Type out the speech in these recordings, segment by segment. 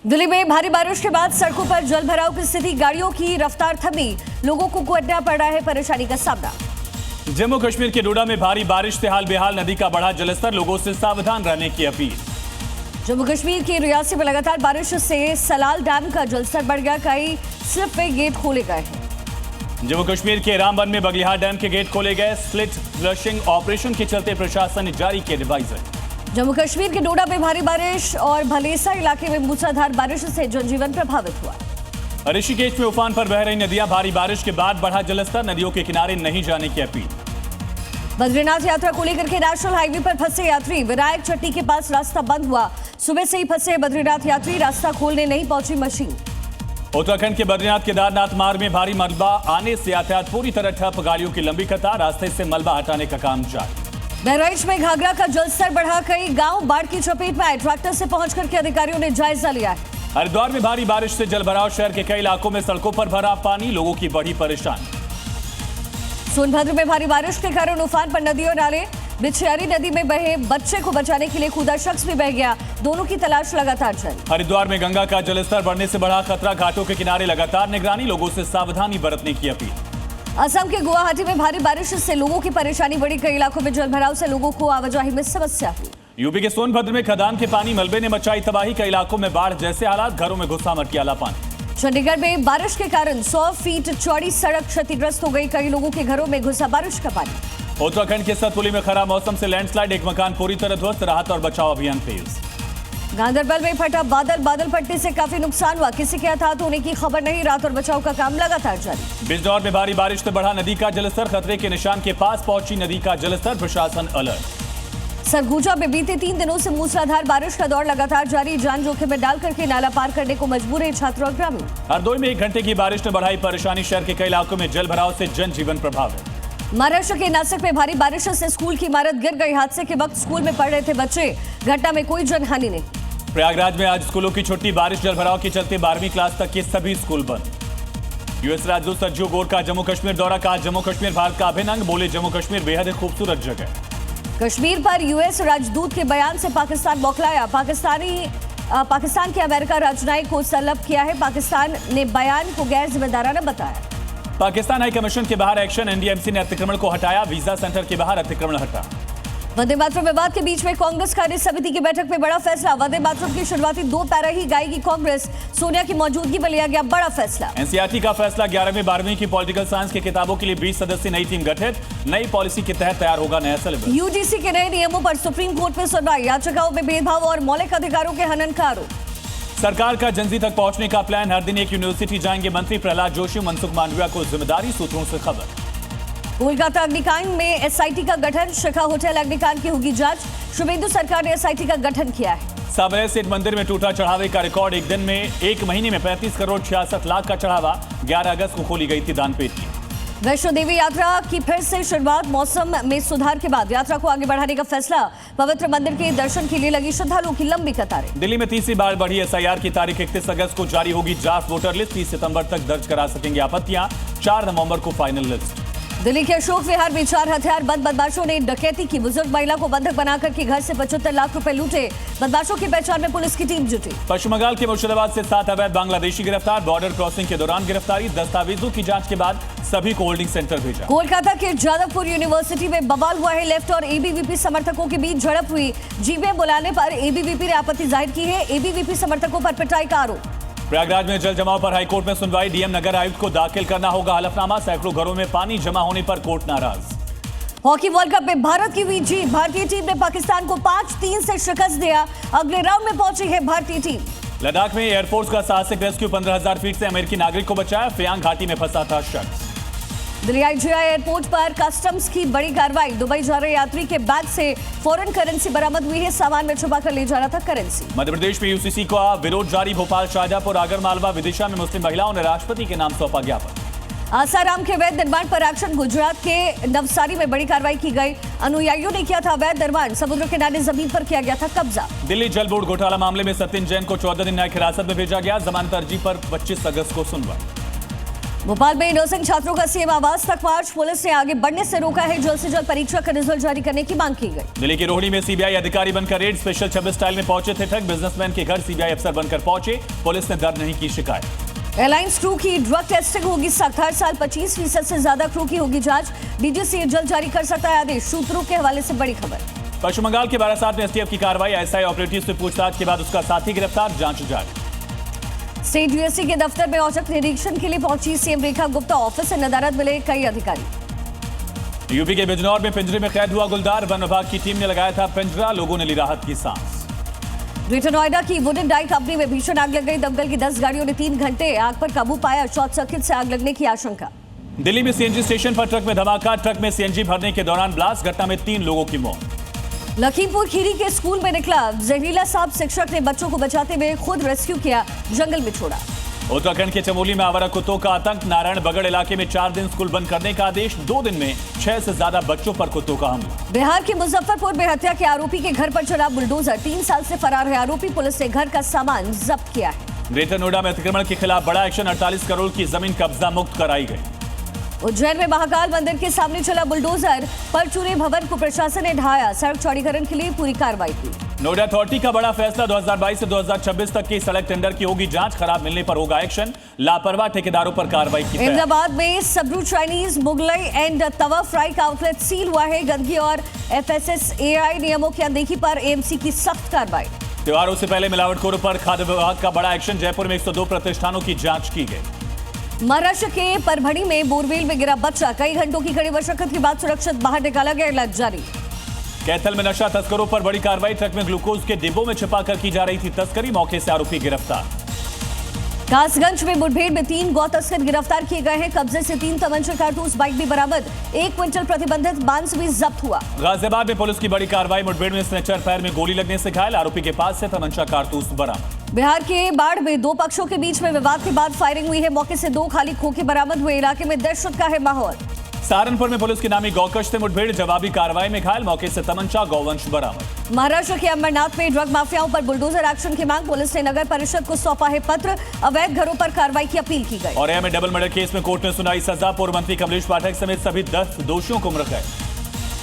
दिल्ली में भारी बारिश के बाद सड़कों पर जल भराव की स्थिति, गाड़ियों की रफ्तार थमी, लोगों को करना पड़ रहा है परेशानी का सामना। जम्मू कश्मीर के डोडा में भारी बारिश से हाल बेहाल, नदी का बढ़ा जलस्तर, लोगों से सावधान रहने की अपील। जम्मू कश्मीर के रियासी में लगातार बारिश से सलाल डैम का जलस्तर बढ़ गया, कई स्लिपवे गेट खोले गए हैं। जम्मू कश्मीर के रामबन में बगलिहार डैम के गेट खोले गए, स्प्लिट फ्लशिंग ऑपरेशन के चलते प्रशासन ने जारी किए डिवाइजर। जम्मू कश्मीर के डोडा में भारी बारिश और भलेसा इलाके में मूसलाधार बारिश से जनजीवन प्रभावित हुआ। ऋषिकेश में उफान पर बह रही नदियां, भारी बारिश के बाद बढ़ा जलस्तर, नदियों के किनारे नहीं जाने की अपील। बद्रीनाथ यात्रा को लेकर के नेशनल हाईवे पर फंसे यात्री, विनायक चट्टी के पास रास्ता बंद हुआ, सुबह से ही फंसे बद्रीनाथ यात्री, रास्ता खोलने नहीं पहुंची मशीन। उत्तराखंड के बद्रीनाथ केदारनाथ मार्ग में भारी मलबा आने से यातायात पूरी तरह ठप, गाड़ियों की लंबी कतार, रास्ते से मलबा हटाने का काम जारी। बहराइच में घाघरा का जलस्तर बढ़ा, कई गांव बाढ़ की चपेट में आए, ट्रैक्टर से पहुंच करके अधिकारियों ने जायजा लिया है। हरिद्वार में भारी बारिश से जलभराव, शहर के कई इलाकों में सड़कों पर भरा पानी, लोगों की बढ़ी परेशानी। सोनभद्र में भारी बारिश के कारण उफान पर नदी और नाले, बिछियारी नदी में बहे बच्चे को बचाने के लिए कूदा शख्स भी बह गया, दोनों की तलाश लगातार जारी। हरिद्वार में गंगा का जलस्तर बढ़ने से बढ़ा खतरा, घाटों के किनारे लगातार निगरानी, लोगों से सावधानी बरतने की अपील। असम के गुवाहाटी में भारी बारिश से लोगों की परेशानी बढ़ी, कई इलाकों में जलभराव से लोगों को आवाजाही में समस्या हुई। यूपी के सोनभद्र में खदान के पानी मलबे ने मचाई तबाही, कई इलाकों में बाढ़ जैसे हालात, घरों में घुसा मटियाला पानी। चंडीगढ़ में बारिश के कारण 100 फीट चौड़ी सड़क क्षतिग्रस्त हो गई, कई लोगों के घरों में घुसा बारिश का पानी। उत्तराखंड के सतपुली में खराब मौसम से लैंडस्लाइड, एक मकान पूरी तरह ध्वस्त, राहत और बचाव अभियान तेज। गांधरबल में फटा बादल फटने से काफी नुकसान हुआ, किसी के हताहत होने की खबर नहीं, राहत और बचाव का काम लगातार जारी। बिजनौर में भारी बारिश से बढ़ा नदी का जलस्तर, खतरे के निशान के पास पहुंची नदी का जलस्तर, प्रशासन अलर्ट। सरगुजा में बीते 3 दिनों से मूसलाधार बारिश का दौर लगातार जारी, जान जोखिम में डाल करके नाला पार करने को मजबूर है छात्र और ग्रामीण। हरदोई में 1 घंटे की बारिश ने बढ़ाई परेशानी, शहर के कई इलाकों में जल भराव से जनजीवन प्रभावित। महाराष्ट्र के नासिक में भारी बारिश से स्कूल की इमारत गिर गई, हादसे के वक्त स्कूल में पढ़ रहे थे बच्चे, घटना में कोई जनहानि नहीं। प्रयागराज में आज स्कूलों की छुट्टी, बारिश जलभराव के चलते 12वीं क्लास तक के सभी स्कूल बंद। यूएस राजदूत सर्जियो गोर का जम्मू कश्मीर दौरा, कहा जम्मू कश्मीर भारत का अभिन्न अंग, बोले जम्मू कश्मीर बेहद खूबसूरत जगह। कश्मीर पर यूएस राजदूत के बयान से पाकिस्तान बौखलाया, पाकिस्तान के अमेरिका राजनयिक को तलब किया है, पाकिस्तान ने बयान को गैर जिम्मेदाराना बताया। पाकिस्तान हाई कमीशन के बाहर एक्शन, एनडीएमसी ने अतिक्रमण को हटाया, वीजा सेंटर के बाहर अतिक्रमण हटा। वंदे मातरम विवाद के बीच में कांग्रेस कार्य समिति की बैठक में बड़ा फैसला, वंदे मातरम की शुरुआती 2 पैरा ही गाएगी कांग्रेस, सोनिया की मौजूदगी में लिया गया बड़ा फैसला। एनसीईआरटी का फैसला, 11वीं 12वीं की पॉलिटिकल साइंस की किताबों के लिए 20 सदस्यीय नई टीम गठित, नई पॉलिसी के तहत तैयार होगा नया सिलेबस। यूजीसी के नए नियमों पर सुप्रीम कोर्ट में सुनवाई, याचिकाओं में भेदभाव और मौलिक अधिकारों के हनन का आरोप। सरकार का जनजी तक पहुंचने का प्लान, हर दिन एक यूनिवर्सिटी जाएंगे मंत्री प्रहलाद जोशी, मनसुख मांडविया को जिम्मेदारी, सूत्रों से खबर। कोलकाता अग्निकांड में एसआईटी का गठन, शिखा होटल अग्निकांड की होगी जांच, शुभेंदु सरकार ने एसआईटी का गठन किया है। साबरमती सेठ मंदिर में टूटा चढ़ावे का रिकॉर्ड, एक महीने में 35 करोड़ 66 लाख का चढ़ावा, 11 अगस्त को खोली गई थी दानपेटी। वैष्णो देवी यात्रा की फिर से शुरुआत, मौसम में सुधार के बाद यात्रा को आगे बढ़ाने का फैसला, पवित्र मंदिर के दर्शन के लिए लगी श्रद्धालुओं की लंबी कतारें। दिल्ली में तीसरी बार बढ़ी एसआईआर की तारीख, 31 अगस्त को जारी होगी ड्राफ्ट वोटर लिस्ट, 30 सितंबर तक दर्ज करा सकेंगे आपत्तियां, 4 नवंबर को फाइनल लिस्ट। दिल्ली के अशोक विहार में 4 हथियारबंद बदमाशों ने डकैती की, बुजुर्ग महिला को बंधक बनाकर के घर से 75 लाख रुपए लूटे, बदमाशों की पहचान में पुलिस की टीम जुटी। पश्चिम बंगाल के मुर्शिदाबाद से 7 अवैध बांग्लादेशी गिरफ्तार, बॉर्डर क्रॉसिंग के दौरान गिरफ्तारी, दस्तावेजों की जांच के बाद सभी को होल्डिंग सेंटर भेजा। कोलकाता के जादवपुर यूनिवर्सिटी में बवाल हुआ है, लेफ्ट और एबीवीपी समर्थकों के बीच झड़प हुई, जीबीएम बुलाने पर एबीवीपी ने आपत्ति जाहिर की है, एबीवीपी समर्थकों पर पिटाई का आरोप। प्रयागराज में जल जमाव पर हाईकोर्ट में सुनवाई, डीएम नगर आयुक्त को दाखिल करना होगा हलफनामा, सैकड़ों घरों में पानी जमा होने पर कोर्ट नाराज। हॉकी वर्ल्ड कप में भारत की हुई जीत, भारतीय टीम ने पाकिस्तान को 5-3 से शिकस्त दिया, अगले राउंड में पहुंची है भारतीय टीम। लद्दाख में एयरफोर्स का साहसिक रेस्क्यू, 15,000 फीट से अमेरिकी नागरिक को बचाया, फियांग घाटी में फंसा था शख्स। दिल्ली आईजीआई एयरपोर्ट पर कस्टम्स की बड़ी कार्रवाई, दुबई जा रहे यात्री के बैग से फॉरेन करेंसी बरामद हुई है, सामान में छुपा कर ले जा रहा था करेंसी। मध्य प्रदेश में यूसीसी का विरोध जारी, भोपाल, शाहजहांपुर, आगरमालवा, विदिशा में मुस्लिम महिलाओं ने राष्ट्रपति के नाम सौंपा ज्ञापन। आसाराम के अवैध निर्माण पर एक्शन, गुजरात के नवसारी में बड़ी कार्रवाई की गई, अनुयायियों ने किया था अवैध निर्माण, समुद्र किनारे जमीन पर किया गया था कब्जा। दिल्ली जल बोर्ड घोटाला मामले में सत्यन जैन को 14 दिन न्यायिक हिरासत में भेजा गया, जमानत अर्जी पर 25 अगस्त को सुनवाई। भोपाल में नर्सिंग छात्रों का सीएम आवास तक मार्च, पुलिस ने आगे बढ़ने से रोका है। जल्द से जल्द परीक्षा का रिजल्ट जारी करने की मांग की गई। दिल्ली की रोहिणी में सीबीआई अधिकारी बनकर रेड, स्पेशल 26 स्टाइल में पहुंचे थे ठग, बिजनेसमैन के घर सीबीआई अफसर बनकर पहुंचे, पुलिस ने दर्ज नहीं की शिकायत। एयरलाइंस क्रू की ड्रग टेस्टिंग होगी सख्त, हर साल 25% से ज्यादा क्रू की होगी जांच, डीजीसी जल्द जारी कर सकता है आदेश। सूत्रों के हवाले से बड़ी खबर। पश्चिम बंगाल के बारासात में एसटीएफ की कार्रवाई, एसआई ऑपरेटिव से पूछताछ के बाद उसका साथी गिरफ्तार, जांच जारी। स्टेट यूएससी के दफ्तर में औचक निरीक्षण के लिए पहुंची सीएम रेखा गुप्ता, ऑफिस से नदारद मिले कई अधिकारी। यूपी के बिजनौर में पिंजरे में कैद हुआ गुलदार, वन विभाग की टीम ने लगाया था पिंजरा, लोगों ने ली राहत की सांस। ग्रेटर नोएडा की वुडन डाई कंपनी में भीषण आग लग गई, दमकल की 10 गाड़ियों ने 3 घंटे आग पर काबू पाया, शॉर्ट सर्किट से आग लगने की आशंका। दिल्ली में सीएनजी स्टेशन पर ट्रक में धमाका, ट्रक में सीएनजी भरने के दौरान ब्लास्ट, घटना में 3 लोगों की मौत। लखीमपुर खीरी के स्कूल में निकला जहरीला सांप, शिक्षक ने बच्चों को बचाते हुए खुद रेस्क्यू किया, जंगल में छोड़ा। उत्तराखंड के चमोली में आवारा कुत्तों का आतंक, नारायण बगड़ इलाके में 4 दिन स्कूल बंद करने का आदेश, 2 दिन में 6 से ज्यादा बच्चों पर कुत्तों का हमला। बिहार के मुजफ्फरपुर में हत्या के आरोपी के घर पर चला बुलडोजर, 3 साल से फरार है आरोपी, पुलिस ने घर का सामान जब्त किया है। ग्रेटर नोएडा में अतिक्रमण के खिलाफ बड़ा एक्शन, 48 करोड़ की जमीन कब्जा मुक्त कराई गई। उज्जैन में महाकाल मंदिर के सामने चला बुलडोजर, परचूरे भवन को प्रशासन ने ढाया, सड़क चौड़ीकरण के लिए पूरी कार्रवाई की। नोएडा अथॉरिटी का बड़ा फैसला, 2022 से 2026 तक की सड़क टेंडर की होगी जांच, खराब मिलने पर होगा एक्शन, लापरवाह ठेकेदारों पर कार्रवाई की। अहमदाबाद में सबरू Chinese, Mughlai and tawa fry का आउटलेट सील हुआ है, गंदगी और एफएसएसएआई नियमों की अनदेखी पर एएमसी की सख्त कार्रवाई। त्योहारों से पहले मिलावटखोरों पर खाद्य विभाग का बड़ा एक्शन, जयपुर में 102 प्रतिष्ठानों की जांच की गई। महाराष्ट्र के परभणी में बोरवेल में गिरा बच्चा, कई घंटों की कड़ी मशक्कत के बाद सुरक्षित बाहर निकाला गया, इलाज जारी। कैथल में नशा तस्करों पर बड़ी कार्रवाई, ट्रक में ग्लूकोज के डिब्बों में छिपाकर की जा रही थी तस्करी, मौके से आरोपी गिरफ्तार। कासगंज में मुठभेड़ में 3 गौ तस्कर गिरफ्तार किए गए हैं, कब्जे से 3 तमंचा, कारतूस, बाइक भी बरामद, 1 क्विंटल प्रतिबंधित मांस भी जब्त हुआ। गाजियाबाद में पुलिस की बड़ी कार्रवाई, मुठभेड़ में स्नेचर पैर में गोली लगने से घायल, आरोपी के पास से तमंचा, कारतूस बरामद। बिहार के बाढ़ में 2 पक्षों के बीच में विवाद के बाद फायरिंग हुई है, मौके से 2 खाली खोखे बरामद हुए, इलाके में दहशत का है माहौल। सहारनपुर में पुलिस की नामी गौकश से मुठभेड़, जवाबी कार्रवाई में घायल, मौके से तमंचा, गौवंश बरामद। महाराष्ट्र के अमरनाथ में ड्रग माफियाओं पर बुलडोजर एक्शन की मांग, पुलिस ने नगर परिषद को सौंपा है पत्र, अवैध घरों पर कार्रवाई की अपील की गई। और में डबल मर्डर केस में कोर्ट ने सुनाई सजा, पूर्व मंत्री कमलेश पाठक समेत सभी 10 दोषियों को उम्र कैद।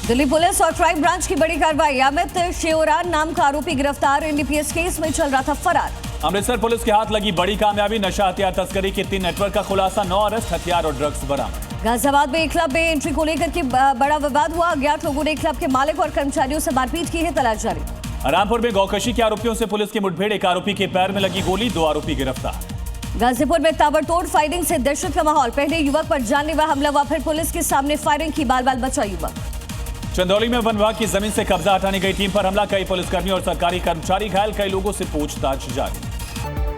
दिल्ली पुलिस और क्राइम ब्रांच की बड़ी कार्रवाई, अमित शेओरान नाम का आरोपी गिरफ्तार, एनडीपीएस केस में चल रहा था फरार। अमृतसर पुलिस के हाथ लगी बड़ी कामयाबी, नशा हथियार तस्करी के 3 नेटवर्क का खुलासा, 9 अरेस्ट, हथियार और ड्रग्स बरामद। गाजियाबाद में एक क्लब में एंट्री को लेकर के बड़ा विवाद हुआ, अज्ञात लोगों ने क्लब के मालिक और कर्मचारियों से मारपीट की है, तलाश जारी। रामपुर में गौकशी के आरोपियों से पुलिस की मुठभेड़, एक आरोपी के पैर में लगी गोली, 2 आरोपी गिरफ्तार। गाजीपुर में ताबड़तोड़ फायरिंग से दहशत का माहौल, पहले युवक पर जानलेवा हमला हुआ, फिर पुलिस के सामने फायरिंग की, बाल बाल बचा युवक। चंदौली में वन विभाग की जमीन से कब्जा हटाने गई टीम पर हमला, कई पुलिसकर्मी और सरकारी कर्मचारी घायल, कई लोगों से पूछताछ जारी।